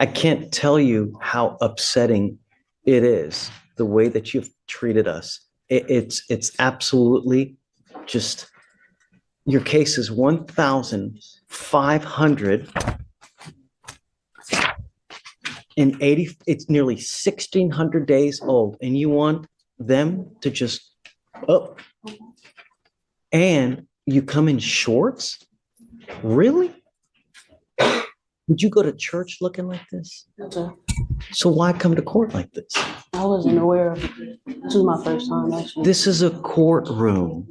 I can't tell you how upsetting it is the way that you've treated us. It's absolutely just, your case is 1,580. It's nearly 1,600 days old, and you want them to just, oh, and you come in shorts? Really? Would you go to church looking like this? Okay. So why come to court like this? I wasn't aware of it. This was my first time, actually. This is a courtroom.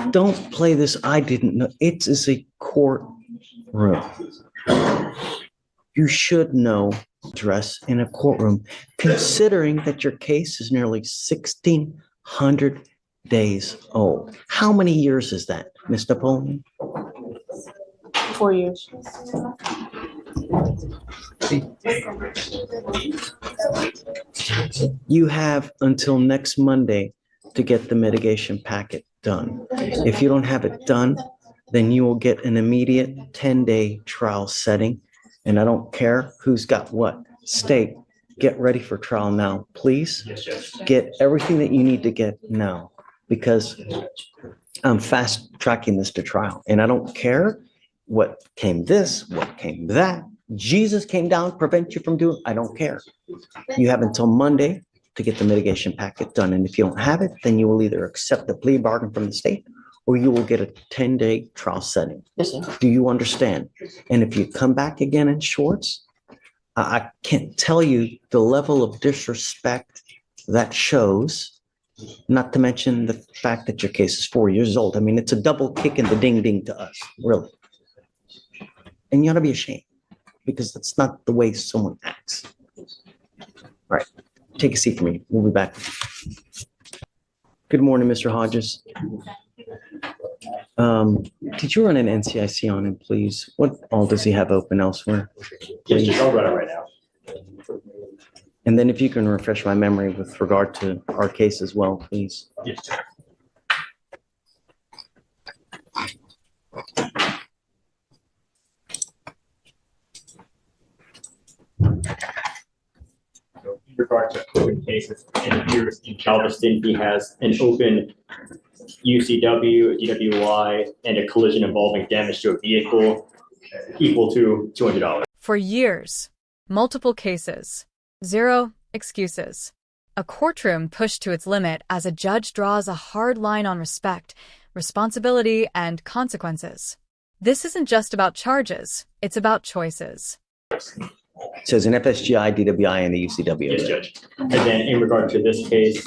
Don't play this. I didn't know. It is a courtroom. You should know dress in a courtroom, considering that your case is nearly 1,600 days old. How many years is that, Ms. Napoleon? 4 years. You have until next Monday to get the mitigation packet done. If you don't have it done, then you will get an immediate 10-day trial setting. And I don't care who's got what. State, get ready for trial now, please. Get everything that you need to get now, because I'm fast tracking this to trial. And I don't care what came this, what came that. Jesus came down to prevent you from doing, I don't care. You have until Monday to get the mitigation packet done. And if you don't have it, then you will either accept the plea bargain from the state or you will get a 10-day trial setting. Yes, sir. Do you understand? And if you come back again in shorts, I can't tell you the level of disrespect that shows, not to mention the fact that your case is 4 years old. I mean, it's a double kick in the ding ding to us, really. And you ought to be ashamed, because that's not the way someone acts. All right, take a seat for me. We'll be back. Good morning, Mr. Hodges. Did you run an NCIC on him, please? What all does he have open elsewhere? Yes, just I'll run it right now. And then if you can refresh my memory with regard to our case as well, please. Yes, sir. In regard to open cases, it appears in Galveston, he has an open UCW, a DWI, and a collision involving damage to a vehicle equal to $200. For years, multiple cases, zero excuses. A courtroom pushed to its limit as a judge draws a hard line on respect, responsibility, and consequences. This isn't just about charges, it's about choices. So it's an FSGI, DWI, and the UCW. Yes, Judge. And then in regard to this case,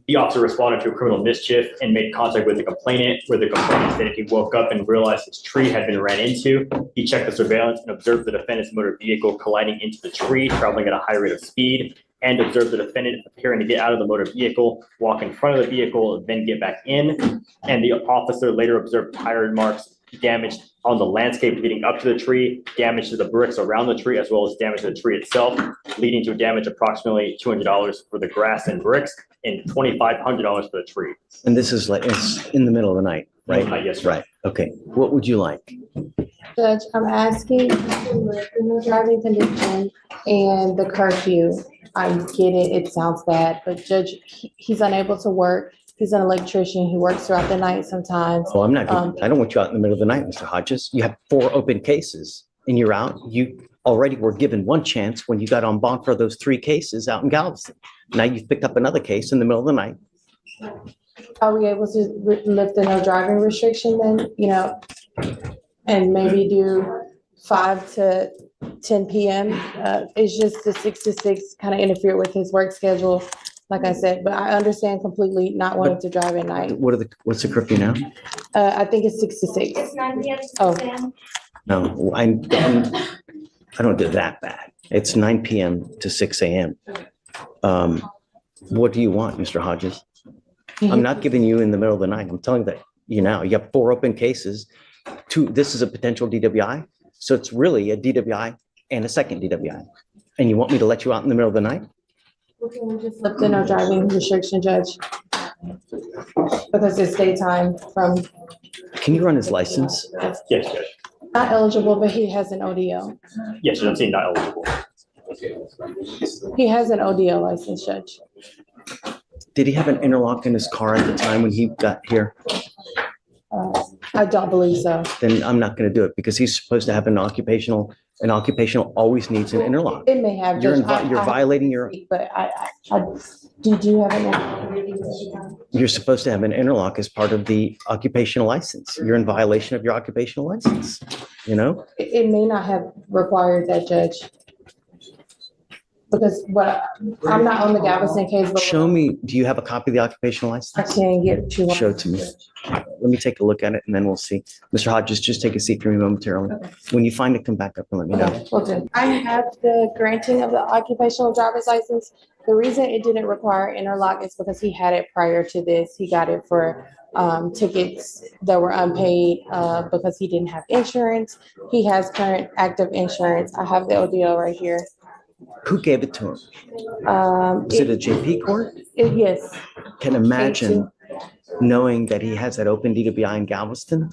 the officer responded to a criminal mischief and made contact with the complainant, where the complainant stated he woke up and realized his tree had been ran into. He checked the surveillance and observed the defendant's motor vehicle colliding into the tree, traveling at a high rate of speed, and observed the defendant appearing to get out of the motor vehicle, walk in front of the vehicle, then get back in. And the officer later observed tire marks damaged on the landscape leading up to the tree, damage to the bricks around the tree, as well as damage to the tree itself, leading to a damage approximately $200 for the grass and bricks and $2,500 for the tree. And this is like, it's in the middle of the night, right? Yes, sir. Right. Okay. What would you like? Judge, I'm asking the driving condition and the curfew. I get it, it sounds bad, but Judge, he's unable to work. He's an electrician. He works throughout the night sometimes. Well, I don't want you out in the middle of the night, Mr. Hodges. You have 4 open cases and you're out. You already were given one chance when you got on bond for those 3 cases out in Galveston. Now you've picked up another case in the middle of the night. Are we able to lift the no driving restriction then, and maybe do 5 to 10 p.m.? It's just the 6 to 6 kind of interfere with his work schedule, like I said, but I understand completely not wanting to drive at night. What's the curfew now? I think it's 6 to 6. It's 9 p.m. to 6 Oh. a.m. No, I don't do that bad. It's 9 p.m. to 6 a.m. What do you want, Mr. Hodges? I'm not giving you in the middle of the night. I'm telling that you now. You have 4 open cases. 2, this is a potential DWI. So it's really a DWI and a second DWI. And you want me to let you out in the middle of the night? Can we just lift the no driving restriction, Judge? Because it's daytime from. Can you run his license? Yes, Judge. Not eligible, but he has an ODL. Yes, I'm saying not eligible. He has an ODL license, Judge. Did he have an interlock in his car at the time when he got here? I don't believe so. Then I'm not going to do it because he's supposed to have an occupational always needs an interlock. It may have. You're Judge. you're violating your, But did you have an? you're supposed to have an interlock as part of the occupational license. You're in violation of your occupational license, you know? It may not have required that, Judge. Because I'm not on the Galveston case, but. Show me, do you have a copy of the occupational I license? can get you. one. Show it to me. Let me take a look at it and then we'll see. Mr. Hodges, just take a seat for me momentarily. When you find it, come back up and let me know. Okay, will do. I have the granting of the occupational driver's license. The reason it didn't require interlock is because he had it prior to this. He got it for tickets that were unpaid because he didn't have insurance. He has current active insurance. I have the ODL right here. Who gave it to him? Is it a JP court? Yes, Can imagine knowing that he has that open DWI in Galveston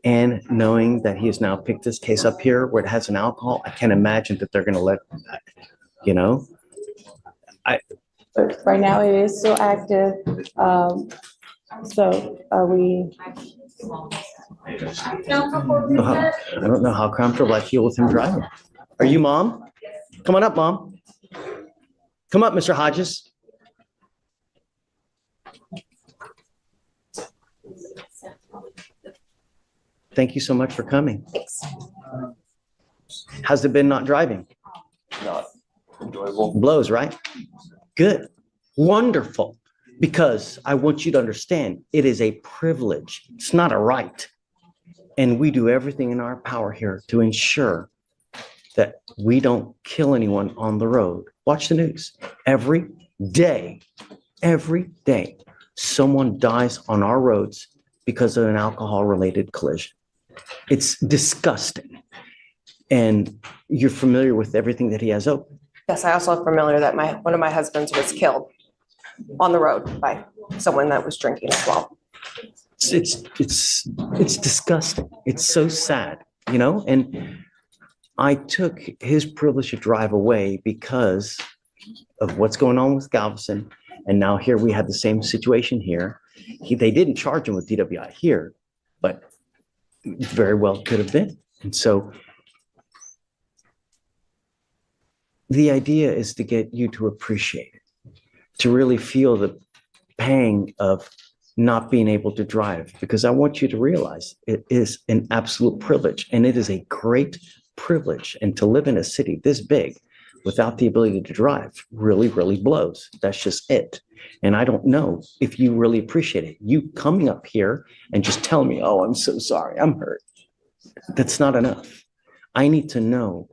and knowing that he has now picked this case up here where it has an alcohol. I can't imagine that they're going to let, you know? but right now it is still active. So are we? I don't know how comfortable I feel with him driving. Are you mom? Come on up, mom. Come up, Mr. Hodges. Thank you so much for coming. Thanks. How's it been not driving? Not enjoyable. Blows, right? Good. Wonderful. Because I want you to understand, it is a privilege. It's not a right. And we do everything in our power here to ensure that we don't kill anyone on the road. Watch the news. Every day, someone dies on our roads because of an alcohol-related collision. It's disgusting. And you're familiar with everything that he has open. Yes, I also am familiar that one of my husbands was killed on the road by someone that was drinking as well. It's disgusting. It's so sad, you know? And I took his privilege to drive away because of what's going on with Galveston. And now here we have the same situation here. They didn't charge him with DWI here, but it very well could have been. And so the idea is to get you to appreciate it, to really feel the pang of not being able to drive, because I want you to realize it is an absolute privilege and it is a great privilege. And to live in a city this big without the ability to drive really, really blows. That's just it. And I don't know if you really appreciate it. You coming up here and just telling me, oh, I'm so sorry, I'm hurt. That's not enough. I need to know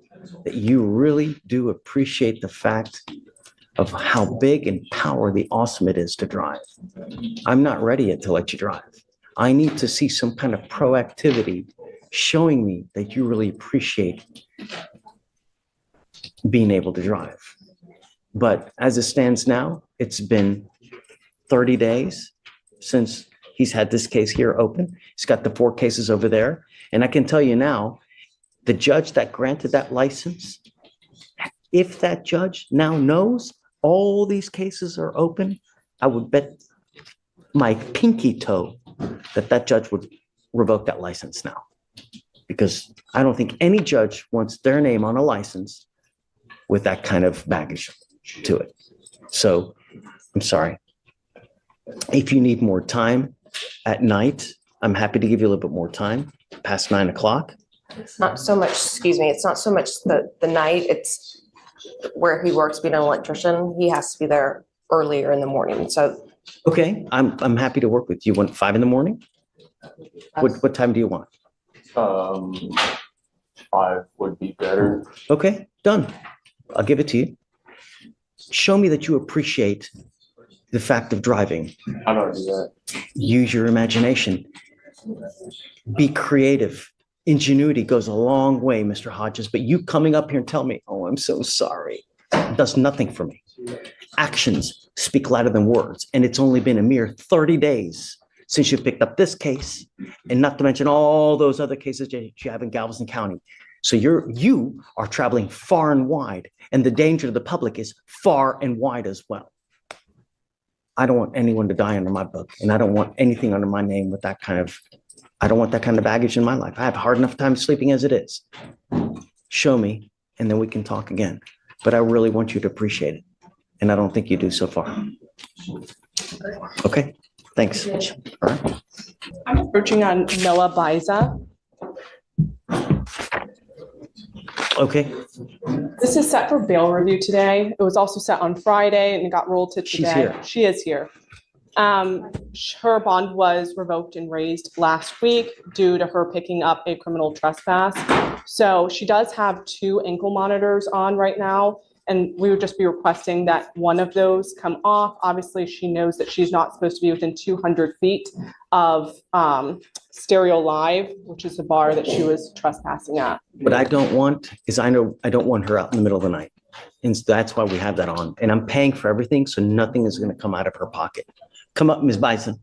that you really do appreciate the fact of how big and powerfully awesome it is to drive. I'm not ready yet to let you drive. I need to see some kind of proactivity showing me that you really appreciate being able to drive. But as it stands now, it's been 30 days since he's had this case here open. He's got the 4 cases over there. And I can tell you now, the judge that granted that license, if that judge now knows all these cases are open, I would bet my pinky toe that that judge would revoke that license now. Because I don't think any judge wants their name on a license with that kind of baggage to it. So I'm sorry. If you need more time at night, I'm happy to give you a little bit more time past 9 o'clock. It's not so much, excuse me, it's not so much the night, it's where he works being an electrician. He has to be there earlier in the morning. So Okay, I'm happy to work with you. You want 5 in the morning? What time do you want? 5 would be better. Okay, done. I'll give it to you. Show me that you appreciate the fact of driving. How do I do that? Use your imagination. Be creative. Ingenuity goes a long way, Mr. Hodges, but you coming up here and tell me, oh, I'm so sorry, does nothing for me. Actions speak louder than words, and it's only been a mere 30 days since you picked up this case, and not to mention all those other cases that you have in Galveston County. So you are traveling far and wide, and the danger to the public is far and wide as well. I don't want anyone to die under my book, and I don't want anything under my name with that kind of, I don't want that kind of baggage in my life. I have a hard enough time sleeping as it is. Show me, and then we can talk again. But I really want you to appreciate it, and I don't think you do so far. Okay, thanks. All right. I'm approaching on Noah Biza. Okay, This is set for bail review today. It was also set on Friday and it got rolled to She's today. here. She is here. Her bond was revoked and raised last week due to her picking up a criminal trespass. So she does have 2 ankle monitors on right now, and we would just be requesting that one of those come off. Obviously, she knows that she's not supposed to be within 200 feet of Stereo Live, which is the bar that she was trespassing at. what I don't want is I don't want her out in the middle of the night. And so that's why we have that on. And I'm paying for everything, so nothing is going to come out of her pocket. Come up, Ms. Bison.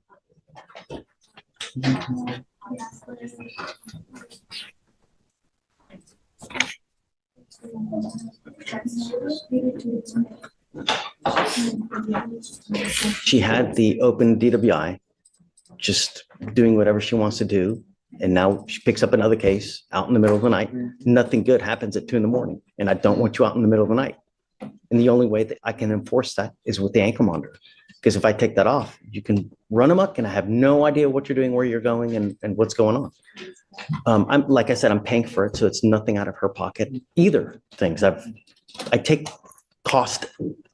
She had the open DWI, just doing whatever she wants to do. And now she picks up another case out in the middle of the night. Nothing good happens at 2 a.m. And I don't want you out in the middle of the night. And the only way that I can enforce that is with the ankle monitor. Because if I take that off, you can run amok and I have no idea what you're doing, where you're going, and what's going on. I'm, like I said, I'm paying for it, so it's nothing out of her pocket either. Things I take cost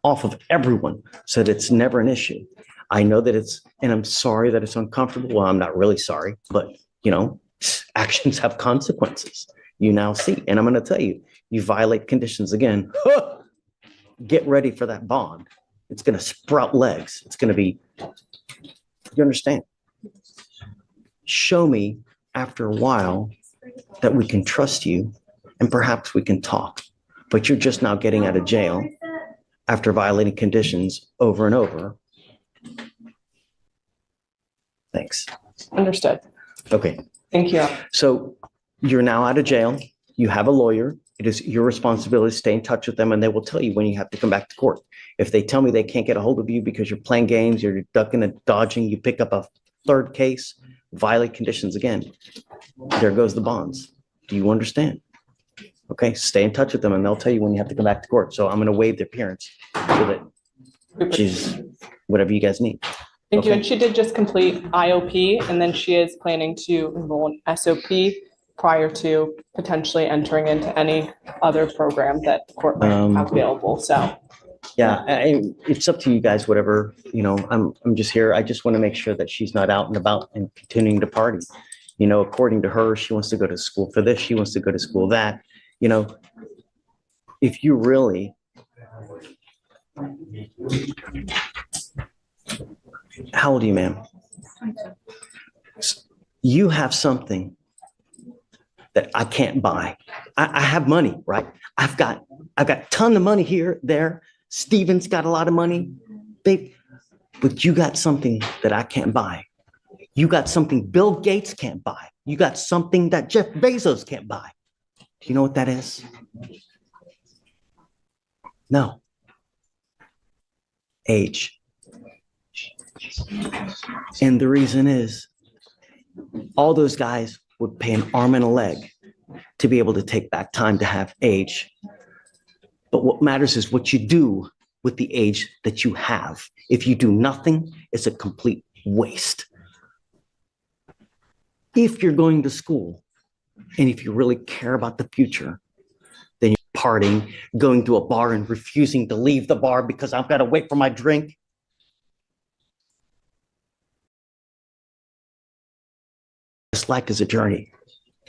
off of everyone so that it's never an issue. I know that and I'm sorry that it's uncomfortable. Well, I'm not really sorry, but actions have consequences. You now see, and I'm going to tell you, you violate conditions again. Get ready for that bond. It's going to sprout legs. It's going to be, you understand? Show me after a while that we can trust you and perhaps we can talk. But you're just now getting out of jail after violating conditions over and over. Thanks. Understood. Okay. Thank you. So you're now out of jail. You have a lawyer. It is your responsibility to stay in touch with them, and they will tell you when you have to come back to court. If they tell me they can't get a hold of you because you're playing games, you're ducking and dodging, you pick up a 3rd case, violate conditions again, there goes the bonds. Do you understand? Okay, stay in touch with them and they'll tell you when you have to come back to court. So I'm going to waive the appearance so that she's whatever you guys need. Thank you. Okay. And she did just complete IOP, and then she is planning to enroll in SOP prior to potentially entering into any other program that the court might have available. So Yeah, it's up to you guys, whatever, I'm just here. I just want to make sure that she's not out and about and continuing to party. According to her, she wants to go to school for this. She wants to go to school that, if you really, how old are you, ma'am? You have something that I can't buy. I have money, right? I've got a ton of money here, there. Steven's got a lot of money, babe, but you got something that I can't buy. You got something Bill Gates can't buy. You got something that Jeff Bezos can't buy. Do you know what that is? No. Age. And the reason is all those guys would pay an arm and a leg to be able to take back time to have age. But what matters is what you do with the age that you have. If you do nothing, it's a complete waste. If you're going to school and if you really care about the future, then you're partying, going to a bar and refusing to leave the bar because I've got to wait for my drink. This life is a journey.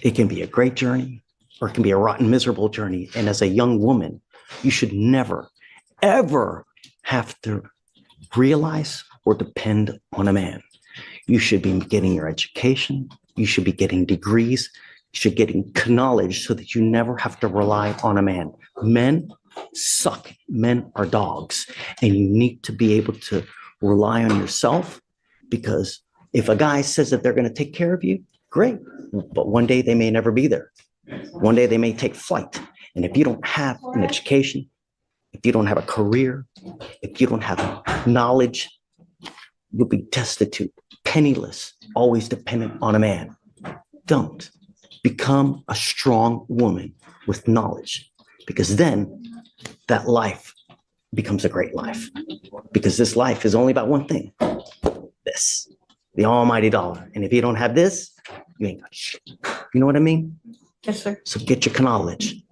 It can be a great journey or it can be a rotten, miserable journey. And as a young woman, you should never, ever have to realize or depend on a man. You should be getting your education. You should be getting degrees. You should get knowledge so that you never have to rely on a man. Men suck. Men are dogs. And you need to be able to rely on yourself because If a guy says that they're going to take care of you, great. But one day they may never be there. One day they may take flight. And if you don't have an education, if you don't have a career, if you don't have knowledge, you'll be destitute, penniless, always dependent on a man. Don't. Become a strong woman with knowledge, because then that life becomes a great life. Because this life is only about one thing. This, the almighty dollar. And if you don't have this, you ain't got shit. You know what I mean? Yes, sir. So get your knowledge.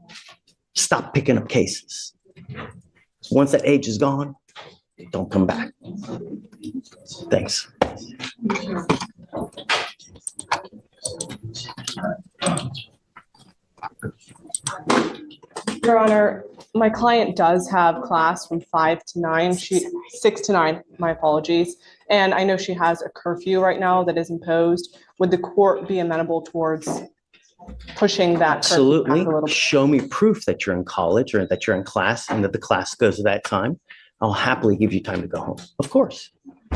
Stop picking up cases. Once that age is gone, don't come back. Thanks. Your Honor, my client does have class from 5 to 9, 6 to 9, my apologies. And I know she has a curfew right now that is imposed. Would the court be amenable towards pushing that curfew back Absolutely. a little bit? Show me proof that you're in college or that you're in class and that the class goes at that time. I'll happily give you time to go home. Of course.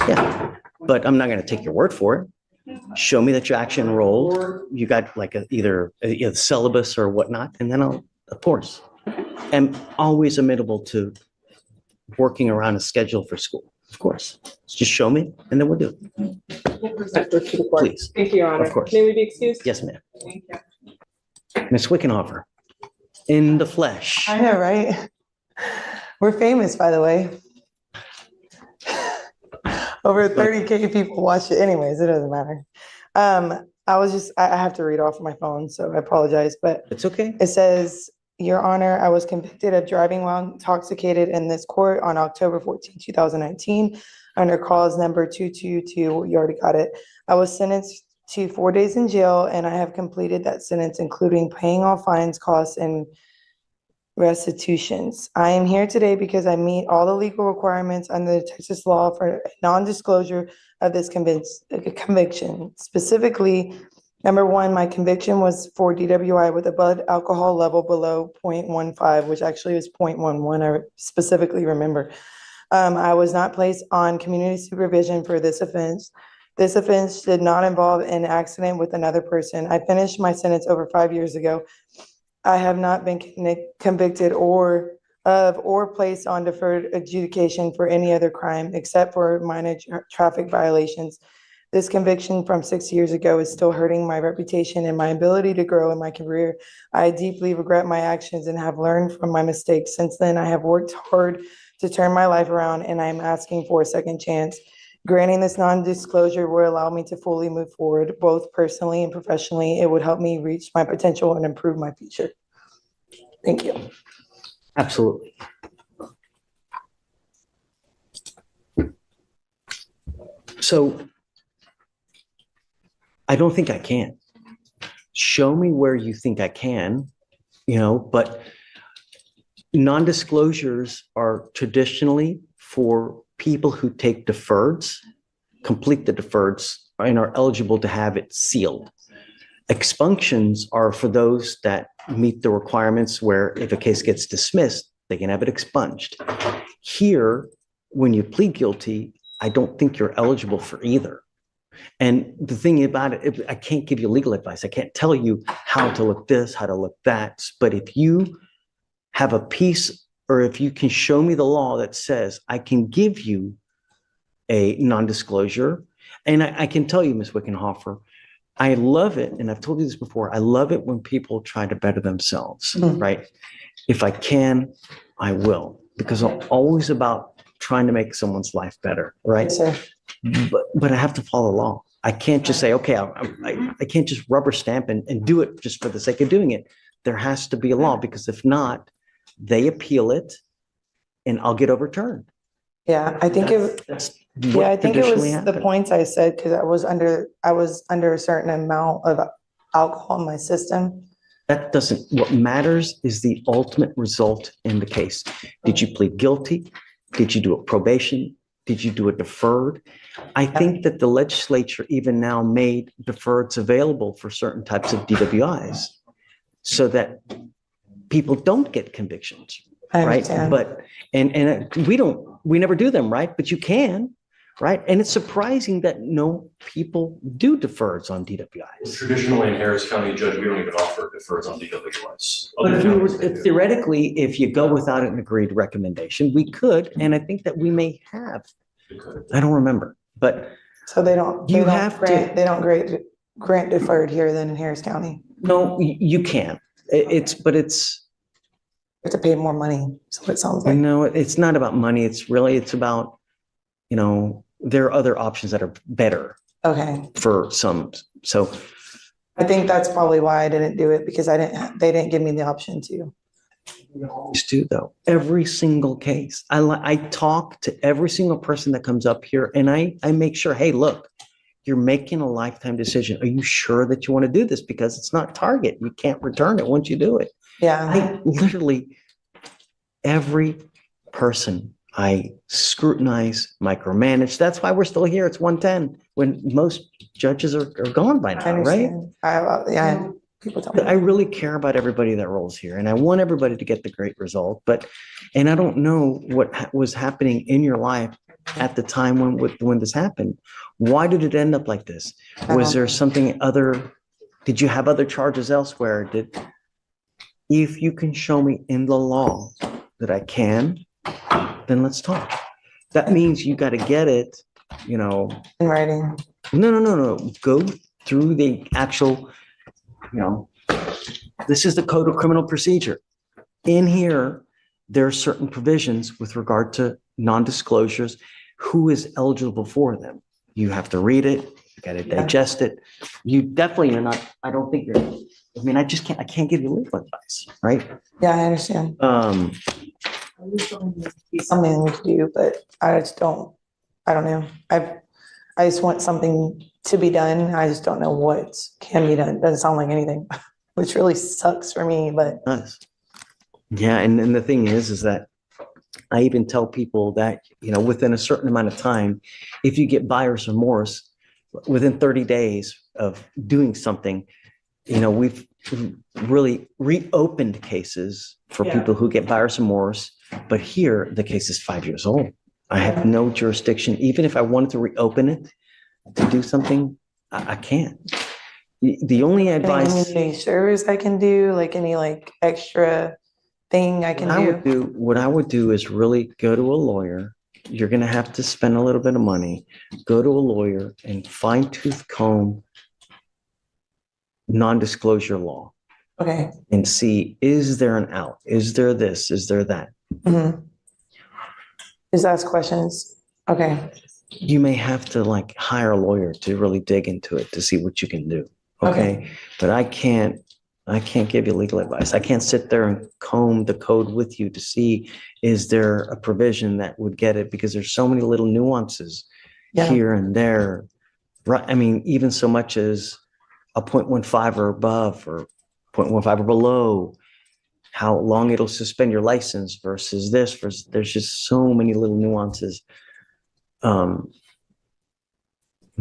Yeah. But I'm not going to take your word for it. Show me that you're actually enrolled. You got like either a syllabus or whatnot, and then I'll, of course. I'm always amenable to working around a schedule for school. Of course. Just show me and then we'll do it. We'll present her to the court. Please. Thank you, Your Honor. Of course. May we be excused? Yes, ma'am. Thank you. Ms. Wickenhofer, in the flesh. I know, right? We're famous, by the way. Over 30K people watch it. Anyways, it doesn't matter. I have to read off my phone, so I apologize, but It's okay. it says, Your Honor, I was convicted of driving while intoxicated in this court on October 14, 2019, under cause number 222. You already got it. I was sentenced to 4 days in jail, and I have completed that sentence, including paying all fines, costs, and restitutions. I am here today because I meet all the legal requirements under the Texas law for non-disclosure of this conviction. Specifically, number one, my conviction was for DWI with a blood alcohol level below 0.15, which actually was 0.11. I specifically remember. I was not placed on community supervision for this offense. This offense did not involve an accident with another person. I finished my sentence over 5 years ago. I have not been convicted or placed on deferred adjudication for any other crime except for minor traffic violations. This conviction from 6 years ago is still hurting my reputation and my ability to grow in my career. I deeply regret my actions and have learned from my mistakes. Since then, I have worked hard to turn my life around, and I'm asking for a second chance. Granting this non-disclosure will allow me to fully move forward, both personally and professionally. It would help me reach my potential and improve my future. Thank you. Absolutely. So I don't think I can. Show me where you think I can, but non-disclosures are traditionally for people who take deferreds, complete the deferreds, and are eligible to have it sealed. Expunctions are for those that meet the requirements where if a case gets dismissed, they can have it expunged. Here, when you plead guilty, I don't think you're eligible for either. And the thing about it, I can't give you legal advice. I can't tell you how to look this, how to look that. But if you have a piece, or if you can show me the law that says I can give you a non-disclosure, and I can tell you, Ms. Wickenhofer, I love it, and I've told you this before, I love it when people try to better themselves, right? If I can, I will, because I'm always about trying to make someone's life better, right? Yes, sir. But I have to follow the law. I can't just say, okay, I can't just rubber stamp and do it just for the sake of doing it. There has to be a law, because if not, they appeal it and I'll get overturned. Yeah, I think it That's Yeah, what I think it was traditionally the happens. points I said, because I was under a certain amount of alcohol in my system. That doesn't, what matters is the ultimate result in the case. Did you plead guilty? Did you do a probation? Did you do a deferred? I think that the legislature even now made deferreds available for certain types of DWIs so that people don't get convictions, I right? understand. But, and we never do them, right? But you can. right? And it's surprising that no people do deferreds on DWIs. Traditionally in Harris County, Judge, we don't even offer deferreds on DWIs. But Other counties, they if do. theoretically, if you go without an agreed recommendation, we could, and I think that we may have. We could. I don't remember, but So they don't, You have to- they don't grant deferred here than in Harris County. no, you can. But it's, You have to pay more money, so it sounds you like. know, it's not about money. It's about, you know, there are other options that are better Okay. for some. So I think that's probably why I didn't do it, because they didn't give me the option to. we always do though, every single case. I talk to every single person that comes up here and I make sure, hey, look, you're making a lifetime decision. Are you sure that you want to do this? Because it's not Target. You can't return it once you do it. Yeah, I literally, every person I scrutinize, micromanage. That's why we're still here. It's 110 when most judges are gone by I now, right? understand. Yeah, people tell me. I really care about everybody that rolls here and I want everybody to get the great result, and I don't know what was happening in your life at the time when this happened. Why did it end up like this? Was there something other? Did you have other charges elsewhere? If you can show me in the law that I can, then let's talk. That means you got to get it, you know. In writing. No. Go through the actual, you know, this is the Code of Criminal Procedure. In here, there are certain provisions with regard to non-disclosures, who is eligible for them. You have to read it, you got to digest it. You definitely are not, I don't think you're, I mean, I can't give you legal advice, right? Yeah, I understand. It's something we could do, but I don't know. I just want something to be done. I just don't know what can be done. Doesn't sound like anything, which really sucks for me, but Does. Yeah, and the thing is that I even tell people that, you know, within a certain amount of time, if you get buyer's remorse, within 30 days of doing something, you know, we've really reopened cases for people who get buyer's remorse. But here, the case is 5 years old. I have no jurisdiction. Even if I wanted to reopen it to do something, I can't. The only any advice community service I can do, like any like extra thing I can what I would do is really go to a lawyer. You're going to have to spend a little bit of money. Go to a lawyer and fine tooth comb non-disclosure law Okay. and see, is there an out? Is there this? Is there that? Mhm. Just ask questions. Okay. You may have to like hire a lawyer to really dig into it to see what you can do. Okay. But I can't give you legal advice. I can't sit there and comb the code with you to see, is there a provision that would get it? Because there's so many little nuances Yeah. here and there. Right. I mean, even so much as a 0.15 or above or 0.15 or below, how long it'll suspend your license versus there's just so many little nuances. I'm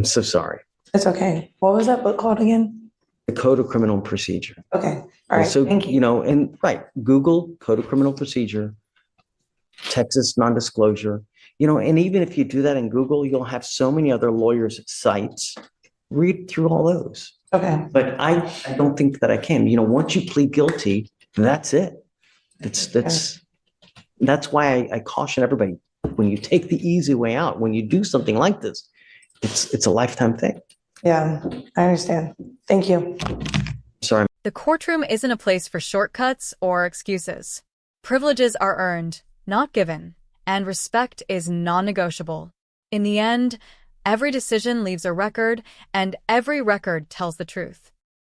so sorry. It's okay. What was that book called again? The Code of Criminal Procedure. Okay. All right. So, Thank you. you know, and right, Google Code of Criminal Procedure, Texas non-disclosure, you know, and even if you do that in Google, you'll have so many other lawyers' sites. Read through all those. Okay. But I don't think that I can. You know, once you plead guilty, that's it. That's why I caution everybody, when you take the easy way out, when you do something like this, it's a lifetime thing. Yeah, I understand. Thank you. Sorry. The courtroom isn't a place for shortcuts or excuses. Privileges are earned, not given, and respect is non-negotiable. In the end, every decision leaves a record, and every record tells the truth.